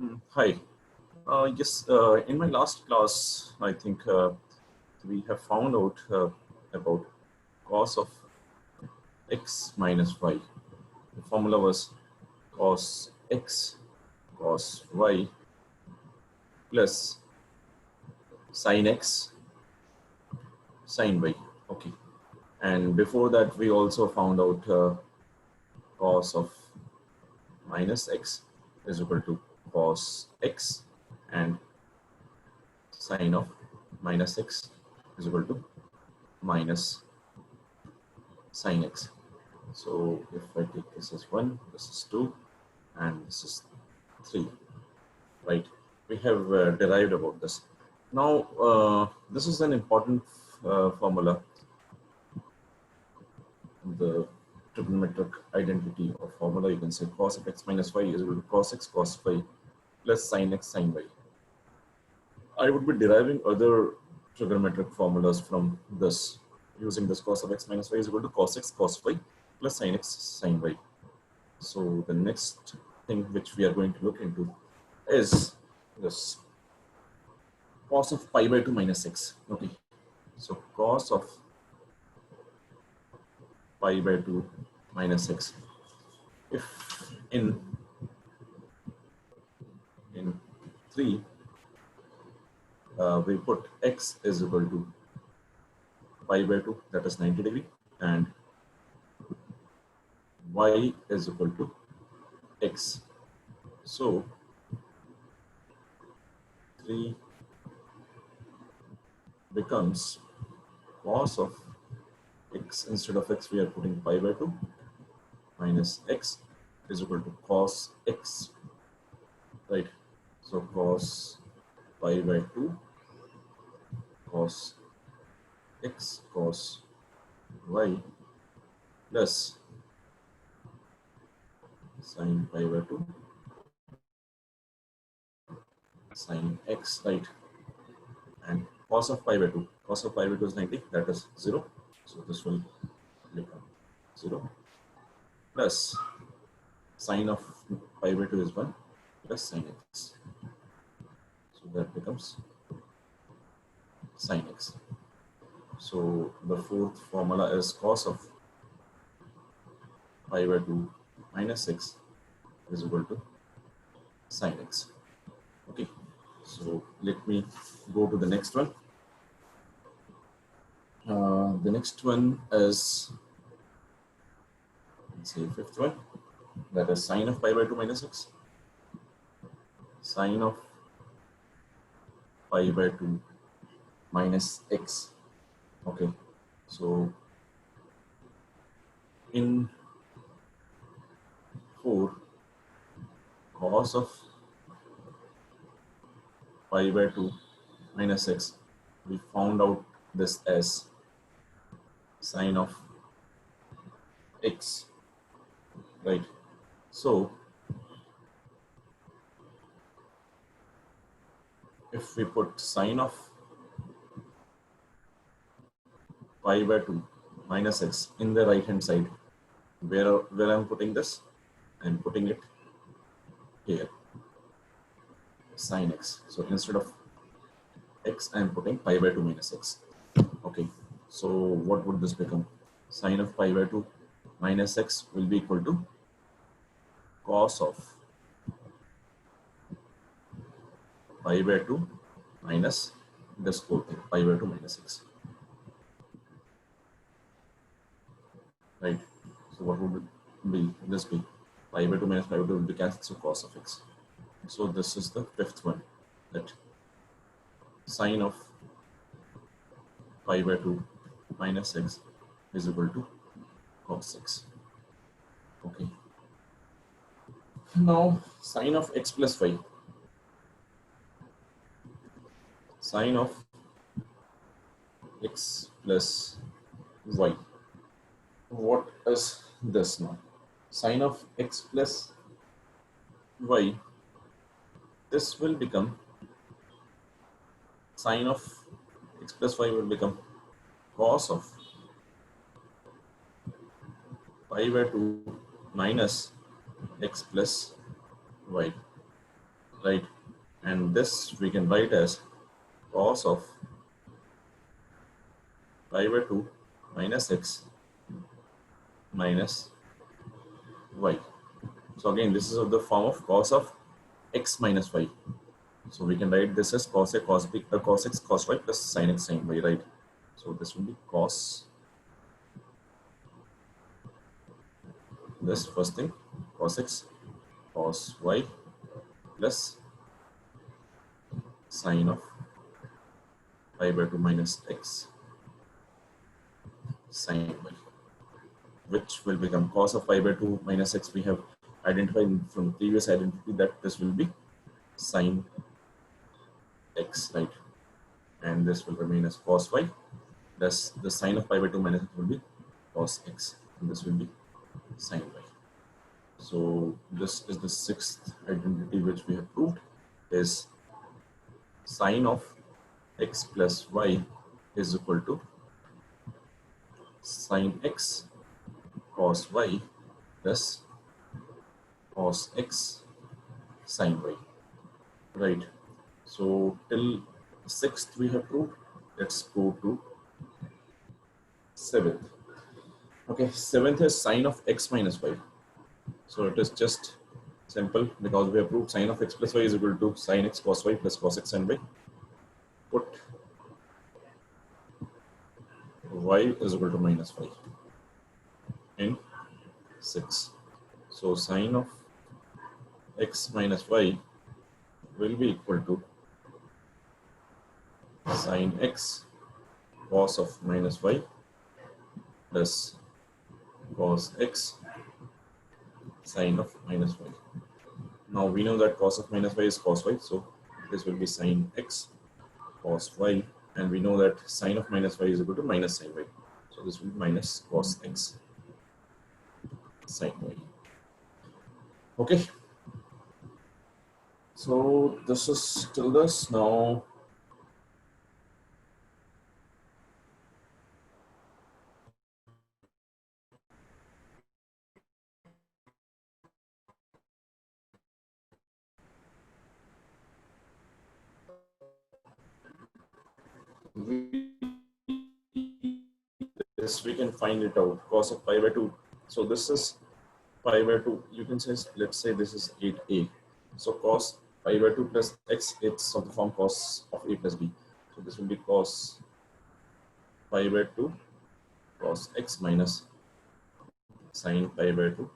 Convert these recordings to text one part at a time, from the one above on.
Hi. Yes, in my last class, I think we have found out about cos of x minus y. The formula was cos x cos y plus sin x sin y. Okay. And before that, we also found out cos of minus x is equal to cos x and sin of minus x is equal to minus sin x. So if I take this as 1, this is 2, and this is 3, right? We have derived about this. Now, this is an important formula, the trigonometric identity or formula. You can say cos of x minus y is equal to cos x cos y plus sin x sin y. I would be deriving other trigonometric formulas from this, using this cos of x minus y is equal to cos x cos y plus sin x sin y. So the next thing which we are going to look into is this cos of pi by 2 minus x. Okay, so cos of pi by 2 minus x. If in 3 we put x is equal to pi by 2, that is 90 degree, and y is equal to x. So 3 becomes cos of x, instead of x we are putting pi by 2 minus x is equal to cos x, right? So cos pi by 2 cos x cos y plus sin pi by 2 sin x, right? And cos of pi by 2 is 90, that is 0, so this will become 0 plus sin of pi by 2 is 1 plus sin x, so that becomes sin x. So the fourth formula is cos of pi by 2 minus x is equal to sin x. Okay, so let me go to the next one. The next one is, let's say, fifth one, that is sin of pi by 2 minus x. Sin of pi by 2 minus x. Okay, so in 4, cos of pi by 2 minus x, we found out this as sin of x, right? So if we put sin of pi by 2 minus x in the right hand side, where I'm putting this, I'm putting it here, sin x. So instead of x, I'm putting pi by 2 minus x. Okay, so what would this become? Sin of pi by 2 minus x will be equal to cos of pi by 2 minus this whole thing, pi by 2 minus x, right? So what would it be? This be pi by 2 minus pi by 2 will be cancelled, so cos of x. So this is the fifth one, that sin of pi by 2 minus x is equal to cos x. Okay. Now sin of x plus y. Sin of x plus y. What is this now? Sin of x plus y. This will become sin of x plus y will become cos of pi by 2 minus x plus y. right? And this we can write as cos of pi by 2 minus x minus y. So again, this is of the form of cos of x minus y. So we can write this as cos a cos b cos x cos y plus sin x sin y, right? So this will be cos, this first thing, cos x cos y plus sin of pi by 2 minus x sin y, which will become cos of pi by 2 minus x. We have identified from the previous identity that this will be sin x, right? And this will remain as cos y, thus the sine of pi by 2 minus x will be cos x, and this will be sin y. So this is the sixth identity which we have proved, is sine of x plus y is equal to sin x cos y plus cos x sin y, right? So till sixth we have proved. Let's go to seventh. Okay, seventh is sine of x minus y. So it is just simple, because we have proved sine of x plus y is equal to sin x cos y plus cos x sin y. Put y is equal to minus 5 in 6. So sine of x minus y will be equal to sin x cos of minus y plus cos x sin of minus y. Now we know that cos of minus y is cos y, so this will be sin x cos y, and we know that sin of minus y is equal to minus sin y. So this will be minus cos x sin y. Okay. So this is still this. Now this we can find it out, cos of pi by 2. So this is pi by 2, you can say, let's say this is 8a. So cos pi by 2 plus x, it's of the form cos of a plus b. So this will be cos pi by 2 cos x minus sin pi by 2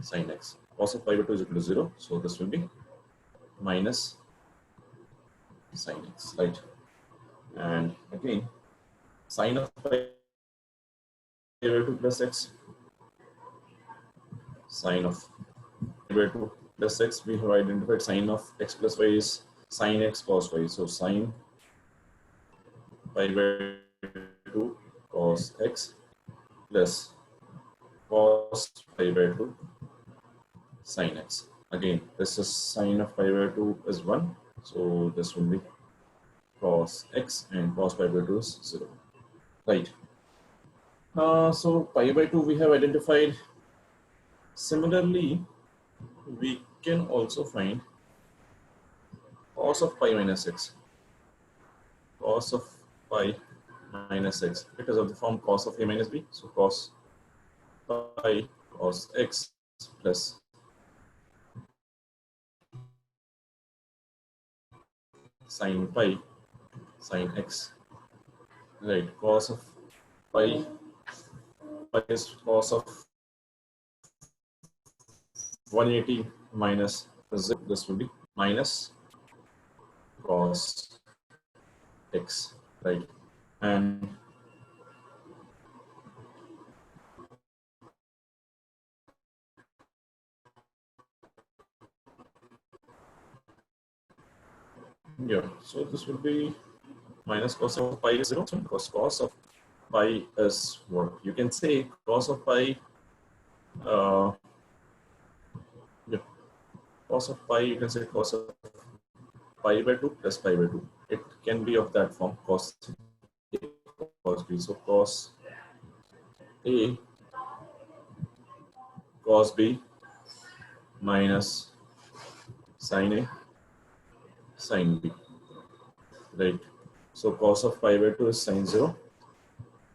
sin x. Cos of pi by 2 is equal to 0, so this will be minus sin x, right? And again, sin of pi by 2 plus x, sin of pi by 2 plus x, we have identified sin of x plus y is sin x cos y. So sin pi by 2 cos x plus cos pi by 2 sin x. Again, this is sin of pi by 2 is 1, so this will be cos x, and cos pi by 2 is 0, right? So pi by 2 we have identified. Similarly, we can also find cos of pi minus x. Cos of pi minus x, it is of the form cos of a minus b. So cos pi cos x plus sin pi sin x, right? Cos of pi is cos of 180 minus 0. This will be minus cos x, right? And yeah, so this will be minus cos of pi is 0, because cos of pi is what you can say cos of pi, yeah, cos of pi, you can say cos of pi by 2 plus pi by 2. It can be of that form, cos a cos b. So cos a cos b minus sin A, sin B, right? So cos of pi by 2 is sin 0.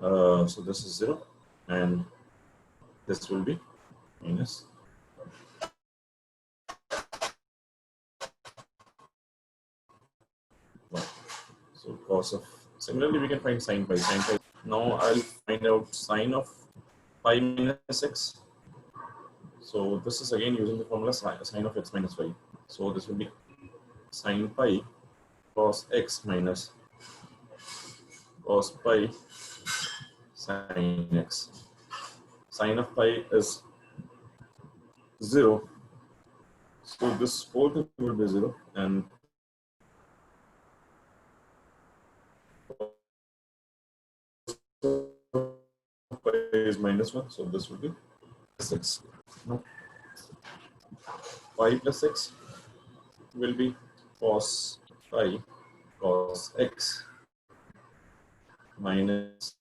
So this is 0, and this will be minus. So cos of, similarly we can find sin pi. Sin pi. Now I'll find out sin of pi minus x. So this is again using the formula sin of x minus y. So this will be sin pi cos x minus cos pi sin x. Sin of pi is 0. So this whole thing will be 0, and pi is minus 1. So this will be 6. Now pi plus x will be cos pi cos x minus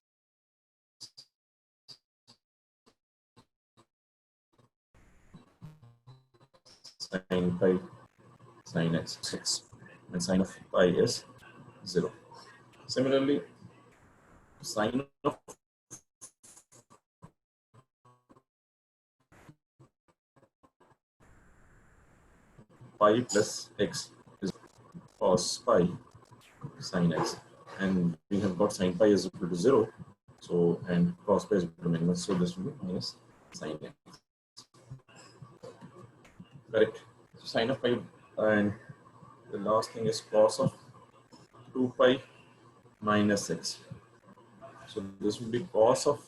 sin pi sin x 6, and sin of pi is 0. Similarly, sin of pi plus x is cos pi sin x, and we have got sin pi is equal to 0. So, and cos pi is equal to minus, so this will be minus sin x. Correct. So sin of pi, and the last thing is cos of 2 pi minus x. So this will be cos of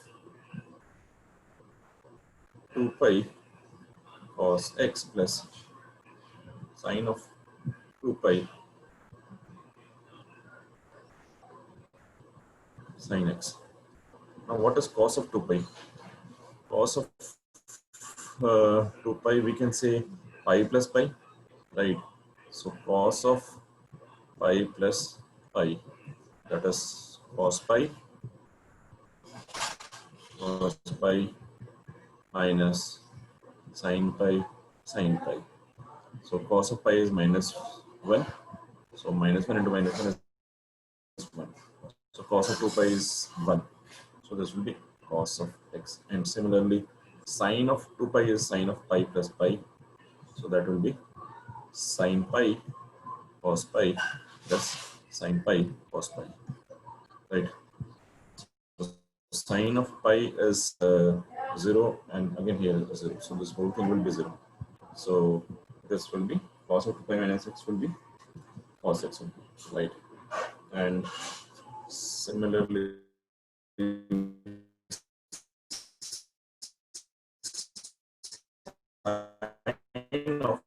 2 pi cos x plus sin of 2 pi sin x. Now what is cos of 2 pi? Cos of 2 pi, we can say pi plus pi, right? So cos of pi plus pi, that is cos pi minus sin pi sin pi. So cos of pi is minus 1. So minus 1 into minus 1 is 1. So cos of 2 pi is 1. So this will be cos of x. And similarly, sin of 2 pi is sin of pi plus pi. So that will be sin pi cos pi plus sin pi cos pi. Right. So sin of pi is 0, and again here is 0. So this whole thing will be 0. So this will be cos of 2 pi minus x will be cos x, right? And similarly, sin of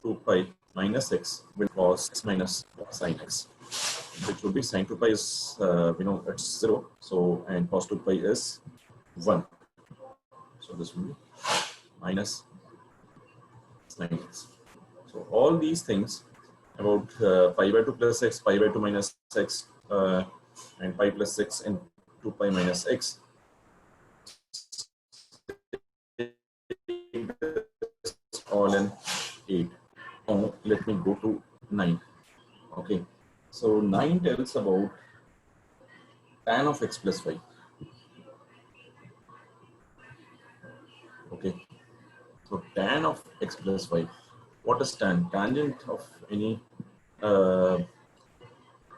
2 pi minus x will cos x minus sin x, which will be sin 2 pi is, we know it's 0. So, and cos 2 pi is 1. So this will be minus sin x. So all these things about pi by 2 plus x, pi by 2 minus x, and pi plus x and 2 pi minus x, all in 8. Now let me go to 9. Okay, so 9 tells about tan of x plus y. Okay, so tan of x plus y. What is tan? Tangent of any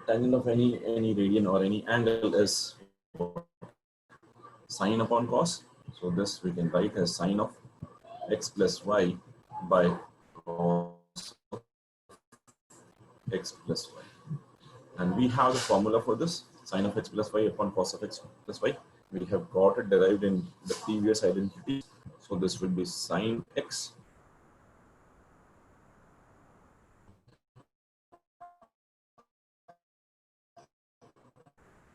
radian or any angle is sine upon cos. So this we can write as sine of x plus y by cos of x plus y. And we have the formula for this, sine of x plus y upon cos of x plus y. We have got it derived in the previous identity. So this will be sine x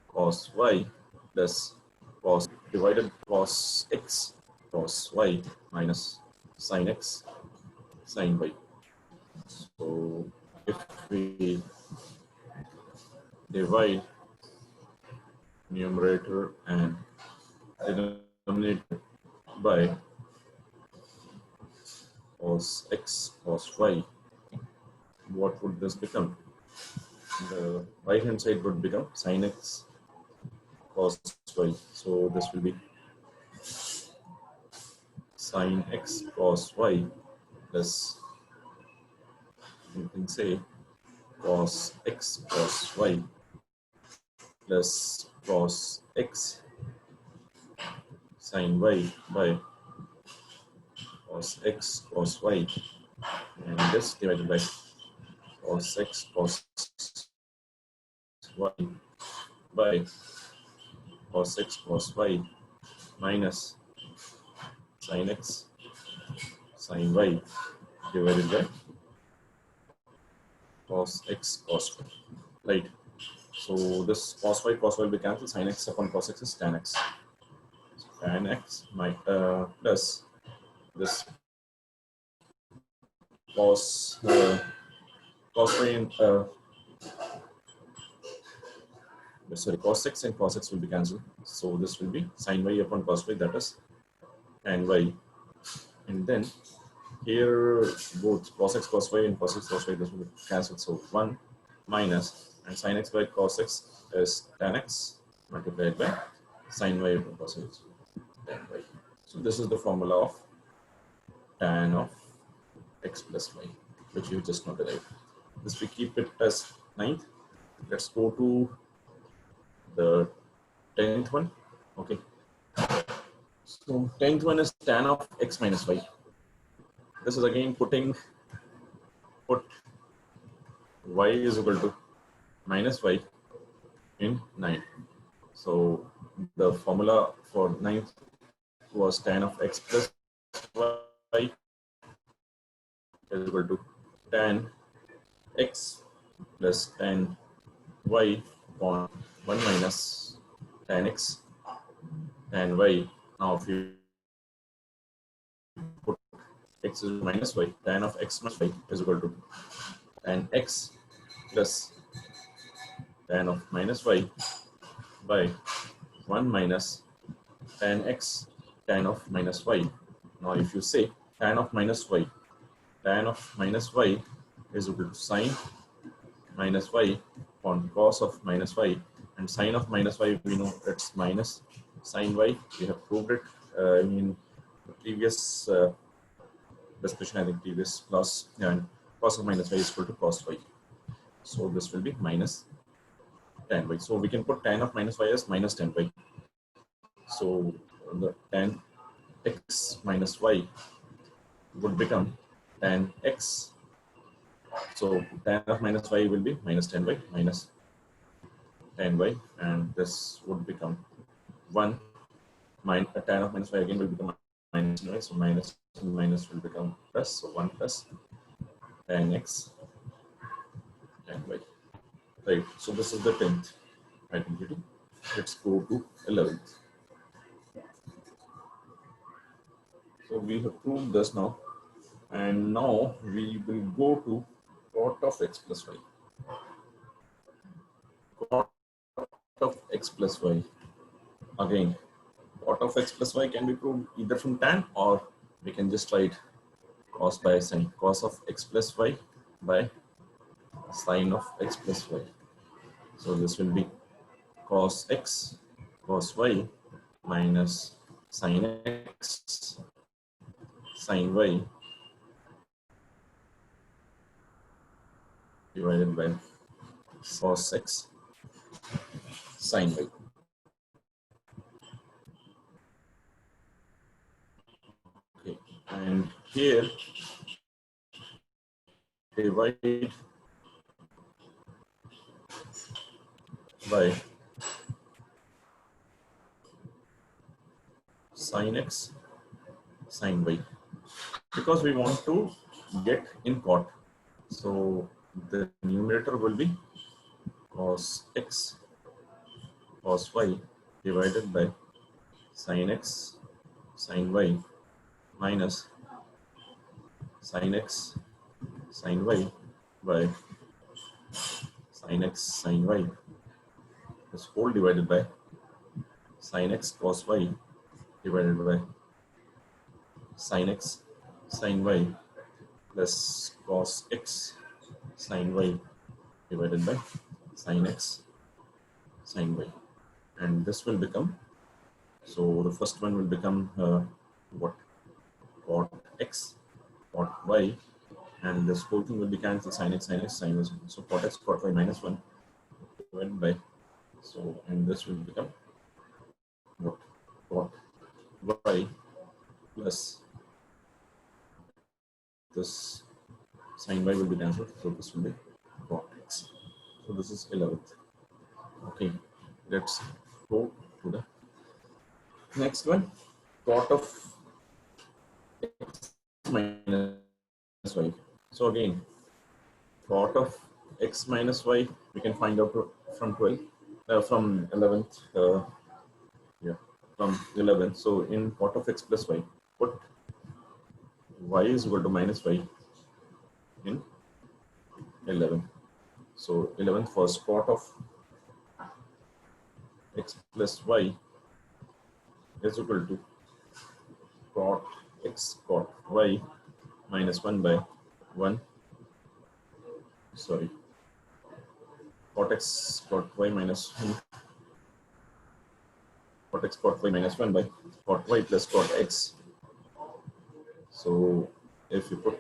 cos y plus cos divided cos x cos y minus sine x sine y. So if we divide numerator and denominator by cos x cos y. What would this become? The right hand side would become sin x cos y. So this will be sin x cos y plus, you can say, cos x cos y plus cos x sin y by cos x cos y, and this divided by cos x cos y by cos x cos y minus sin x sin y divided by cos x cos y, right? So this cos y will be cancelled. Sin x upon cos x is tan x. Tan x plus this cos cos y and sorry, cos x and cos x will be cancelled. So this will be sin y upon cos y, that is tan y. And then here both cos x cos y and cos x cos y, this will be cancelled. So 1 minus, and sin x by cos x is tan x multiplied by sin y upon cos y, tan y. So this is the formula of tan of x plus y, which you just now derived. This we keep it as 9th. Let's go to the 10th one. Okay. So 10th one is tan of x minus y. This is again put y is equal to minus y in 9. So the formula for 9th was tan of x plus y is equal to tan x plus tan y upon 1 minus tan x tan y. Now if you put x is minus y, tan of x minus y is equal to tan x plus tan of minus y by 1 minus tan x tan of minus y. Now if you say tan of minus y is equal to sine minus y upon cos of minus y, and sine of minus y, we know it's minus sine y. We have proved it in the previous discussion, I think previous class, and cos of minus y is equal to cos y. So this will be minus tan y. So we can put tan of minus y as minus tan y. So the tan x minus y would become tan x. So tan of minus y will be minus tan y, and this would become 1 tan of minus y again will become minus y. So minus and minus will become plus. So 1 plus tan x tan y. Right. So this is the 10th identity. Let's go to 11th. So we have proved this now, and now we will go to cot of x plus y. Cot of x plus y. Again, cot of x plus y can be proved either from tan, or we can just write cos by sine. Cos of x plus y by sine of x plus y. So this will be cos x cos y minus sine x sine y divided by cos x sine y. Okay, and here divide by sin x sin y, because we want to get in cot. So the numerator will be cos x cos y divided by sin x sin y minus sin x sin y by sin x sin y, this whole divided by sin x cos y divided by sin x sin y plus cos x sin y divided by sin x sin y, and this will become, so the first one will become what, cot x cot y, and this whole thing will be cancelled, sin x sin y, so cot x cot y minus 1 divided by, so, and this will become what, cot y plus this sin y will be cancelled, so this will be cot x. So this is 11th. Okay, let's go to the next one. Cot of x minus y. So again, cot of x minus y we can find out from 12, from 11th, yeah, from 11th. So in cot of x plus y, put y is equal to minus y in 11. So 11th first, cot of x plus y is equal to cot x cot y minus 1 by 1, sorry, cot x cot y minus 1, cot x cot y minus 1 by cot y plus cot x. So if you put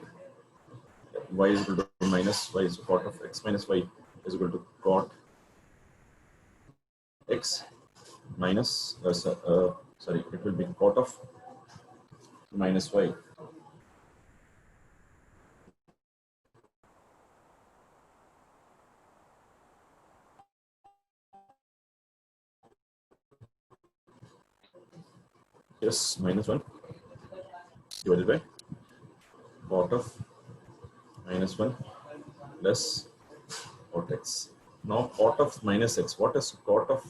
y is equal to minus y, so cot of x minus y is equal to cot x minus, sorry, it will be cot of minus y yes minus 1 divided by cot of minus 1 plus cot x. Now cot of minus x, what is cot of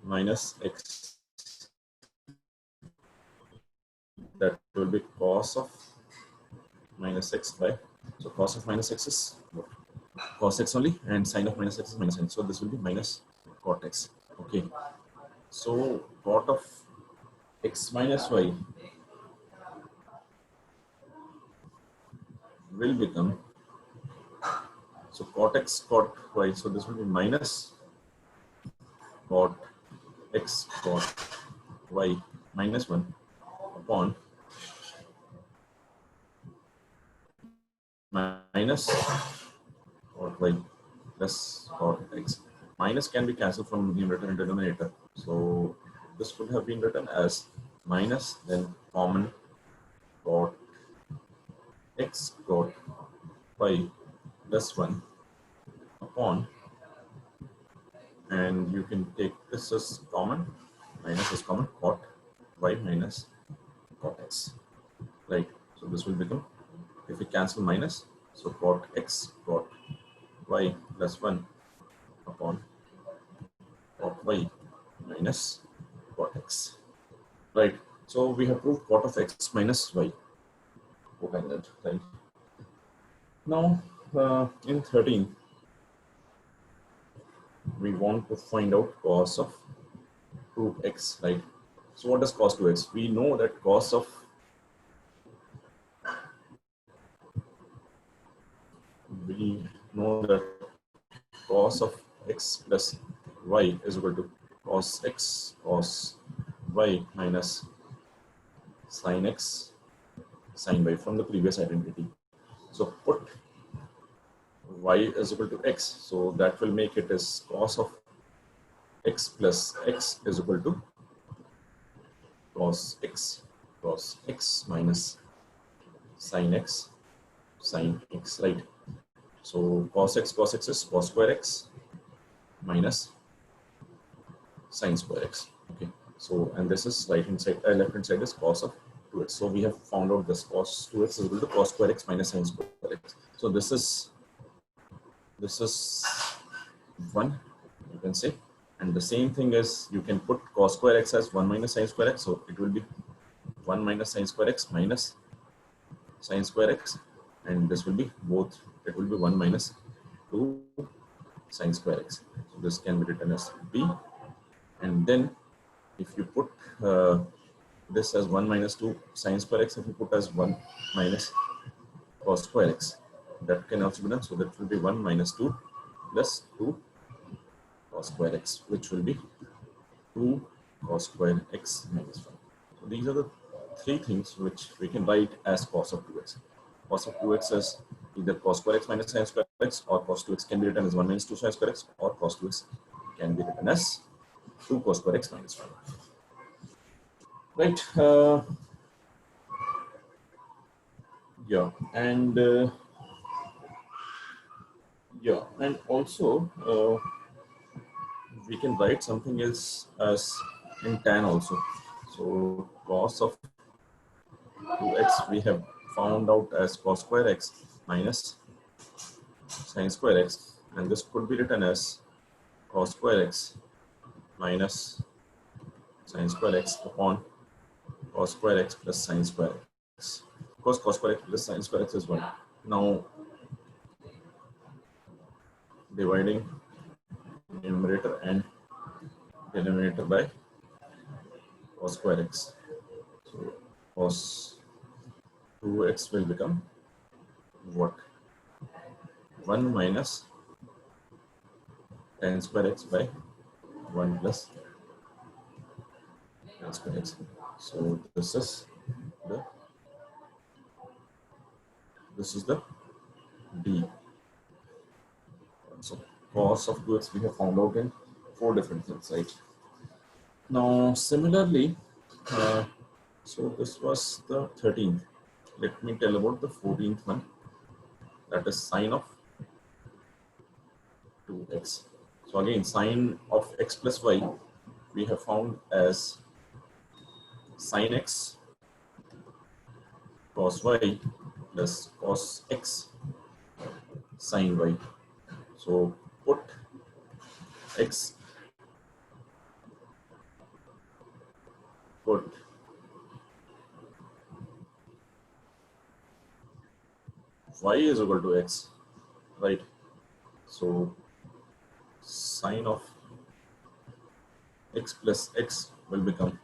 minus x? That will be cos of minus x by, so cos of minus x is what? Cos x only, and sin of minus x is minus n. So this will be minus cot x. Okay. So cot of x minus y will become, so cot x cot y. So this will be minus cot x cot y minus 1 upon minus cot y plus cot x. Minus can be cancelled from numerator and denominator. So this could have been written as minus, then common cot x cot y plus 1 upon, and you can take this as common, minus is common, cot y minus cot x, right? So this will become, if we cancel minus, so cot x cot y plus 1 upon cot y minus cot x, right? So we have proved cot of x minus y cotangent, right? Now in 13 we want to find out cos of 2x, right? So what is cos 2x? We know that cos of x plus y is equal to cos x cos y minus sin x sin y from the previous identity. So put y is equal to x, so that will make it as cos of x plus x is equal to cos x minus sin x sin x, right? So cos x is cos square x minus sin square x. Okay, so and this is right hand side, left hand side is cos of 2x. So we have found out this cos 2x is equal to cos square x minus sin square x. So this is 1, you can say, and the same thing is you can put cos square x as 1 minus sin square x, so it will be 1 minus sin square x minus sin square x, and this will be both, it will be 1 minus 2 sin square x. So this can be written as b, and then if you put this as 1 minus 2 sine square x. If you put as 1 minus cos square x, that can also be done. So that will be 1 minus 2 plus 2 cos square x, which will be 2 cos square x minus 1. So these are the three things which we can write as cos of 2x. Cos of 2x is either cos square x minus sin square x, or cos 2x can be written as 1 minus 2 sin square x, or cos 2x can be written as 2 cos square x minus 1. Right. Yeah, and also we can write something else as in tan also. So cos of 2x we have found out as cos square x minus sin square x, and this could be written as cos square x minus sin square x upon cos square x plus sin square x. Of course, cos square x plus sin square x is 1. Now, dividing numerator and denominator by cos square x. So, cos 2x will become what? 1 minus tan square x by 1 plus tan square x. So, this is the d. So cos of 2x we have found out in 4 different things, right? Now similarly, so this was the 13th. Let me tell about the 14th one, that is sine of 2x. So again, sine of x plus y we have found as sine x cos y plus cos x sine y. So put x, put y is equal to x, right? So sine of x plus x will become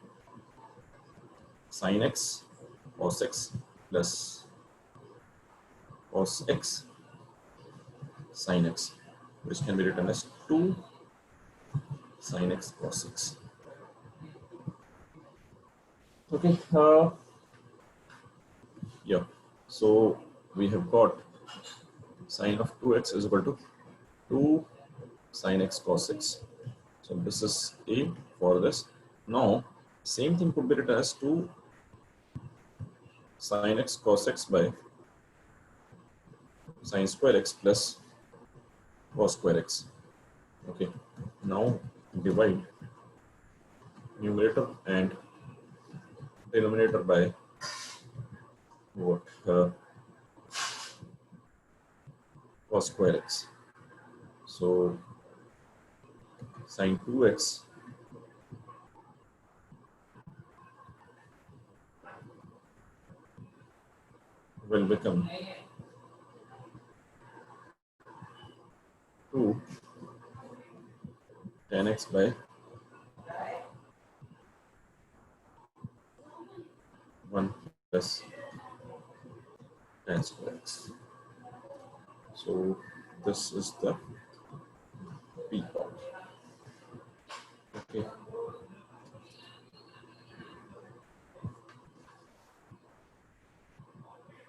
sin x cos x plus cos x sin x, which can be written as 2 sin x cos x. Okay, yeah, so we have got sine of 2x is equal to 2 sin x cos x. So this is A for this. Now, same thing could be written as 2 sin x cos x by sin square x plus cos square x. Okay, now divide numerator and denominator by what? Cos square x. So sin 2x will become 2 tan x by 1 plus tan square x. So this is the p part. Okay.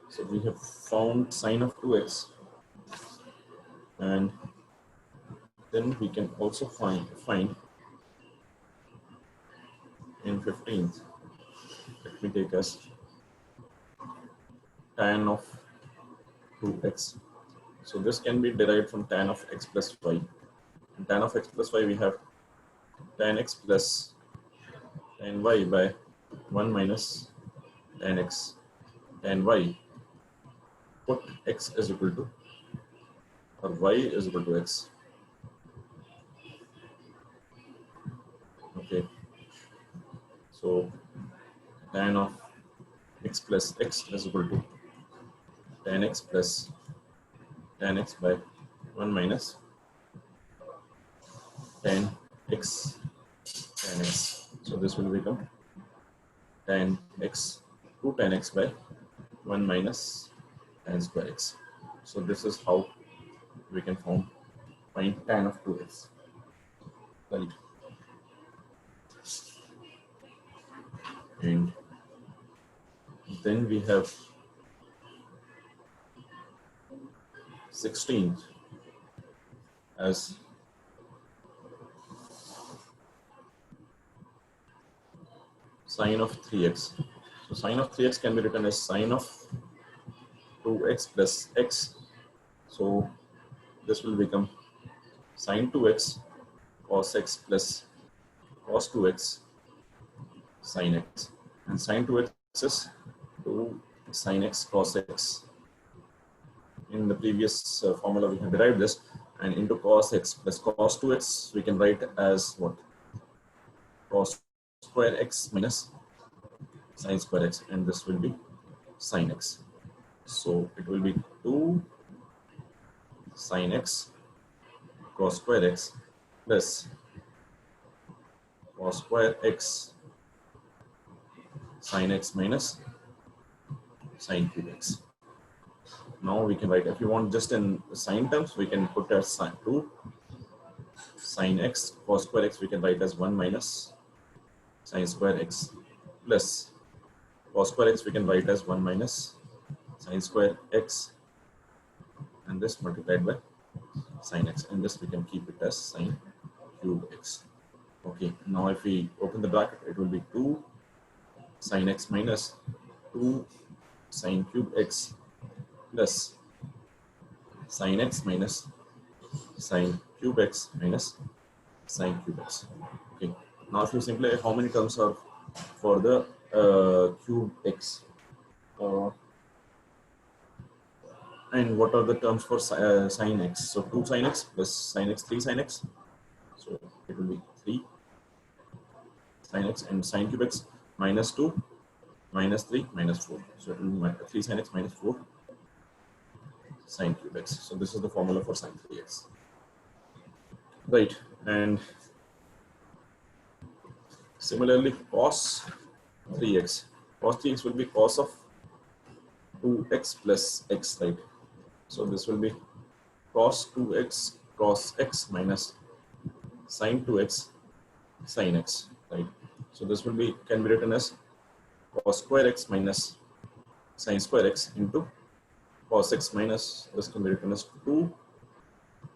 So we have found sine of 2x, and then we can also find in 15th. Let me take as tan of 2x. So this can be derived from tan of x plus y. In tan of x plus y we have tan x plus tan y by 1 minus tan x tan y. Put x is equal to, or y is equal to x. Okay, so tan of x plus x is equal to tan x plus tan x by 1 minus tan x tan x. So this will become tan x, 2 tan x by 1 minus tan square x. So this is how we can find tan of 2x, right? And then we have 16th as sine of 3x. So sine of 3x can be written as sine of 2x plus x. So this will become sine 2x cos x plus cos 2x sin x. And sine 2x is 2 sin x cos x. In the previous formula, we have derived this, and into cos x plus cos 2x, we can write as what? Cos square x minus sin square x, and this will be sin x. So it will be 2 sin x cos square x plus cos square x sin x minus sin cube x. Now we can write, if you want just in sine terms, we can put as 2 sin x cos square x, we can write as 1 minus sin square x plus cos square x, we can write as 1 minus sin square x, and this multiplied by sin x, and this we can keep it as sin cube x. Okay, now if we open the bracket, it will be 2 sin x minus 2 sin cube x plus sin x minus sin cube x minus sin cube x. Okay, now if you simplify, how many terms are for the cube x? And what are the terms for sin x? So 2 sin x plus sin x, 3 sin x. So it will be 3 sin x, and sin cube x minus 2 minus 3 minus 4. So it will be 3 sin x minus 4 sin cube x. So this is the formula for sin 3x. Right, and similarly cos 3x. Cos 3x will be cos of 2x plus x, right? So this will be cos 2x cos x minus sin 2x sin x, right? So this will be, can be written as cos square x minus sin square x into cos x minus, this can be written as 2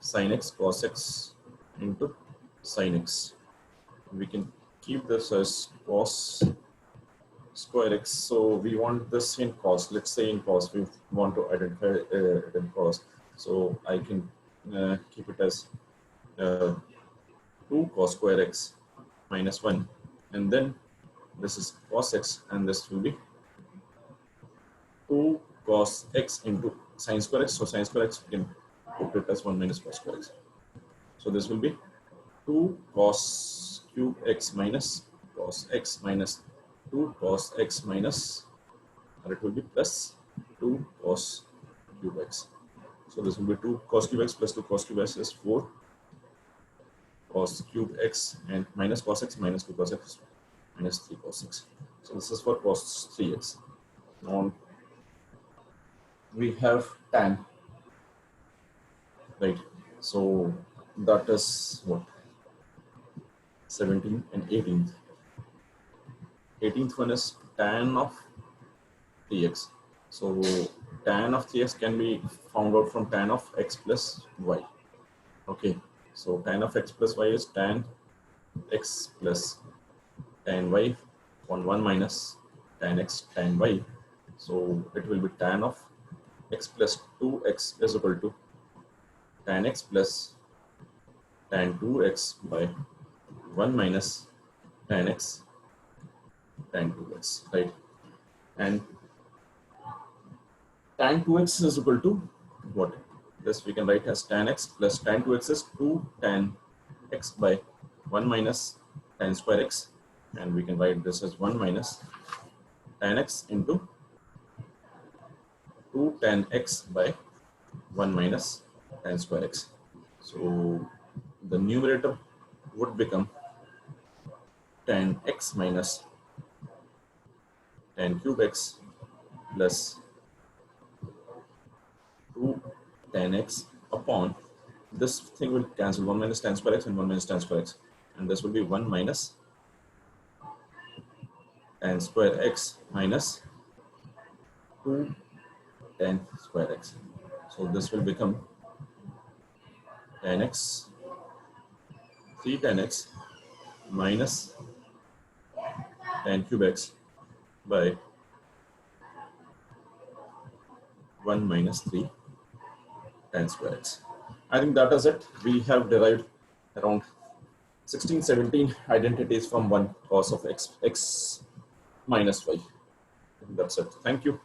sin x cos x into sin x. We can keep this as cos square x. So we want this in cos. Let's say in cos we want to identify it in cos. So I can keep it as 2 cos square x minus 1, and then this is cos x, and this will be 2 cos x into sin square x. So sin square x, we can put it as 1 minus cos square x. So this will be 2 cos cube x minus cos x minus 2 cos x minus, or it will be plus 2 cos cube x. So this will be 2 cos cube x plus 2 cos cube x is 4 cos cube x, and minus cos x minus 2 cos x minus 3 cos x. So this is for cos 3x. Now we have tan, right? So that is what? 17th and 18th. 18th one is tan of 3x. So tan of 3x can be found out from tan of x plus y. Okay, so tan of x plus y is tan x plus tan y on 1 minus tan x tan y. So it will be tan of x plus 2x is equal to tan x plus tan 2x by 1 minus tan x tan 2x, right? And tan 2x is equal to what? This we can write as tan x plus tan 2x is 2 tan x by 1 minus tan square x, and we can write this as 1 minus tan x into 2 tan x by 1 minus tan square x. So the numerator would become tan x minus tan cube x plus 2 tan x upon, this thing will cancel, 1 minus tan square x and 1 minus tan square x, and this will be 1 minus tan square x minus 2 tan square x. So this will become tan x, 3 tan x minus tan cube x by 1 minus 3 tan square x. I think that is it. We have derived around 16, 17 identities from one cos of x minus y. That's it. Thank you.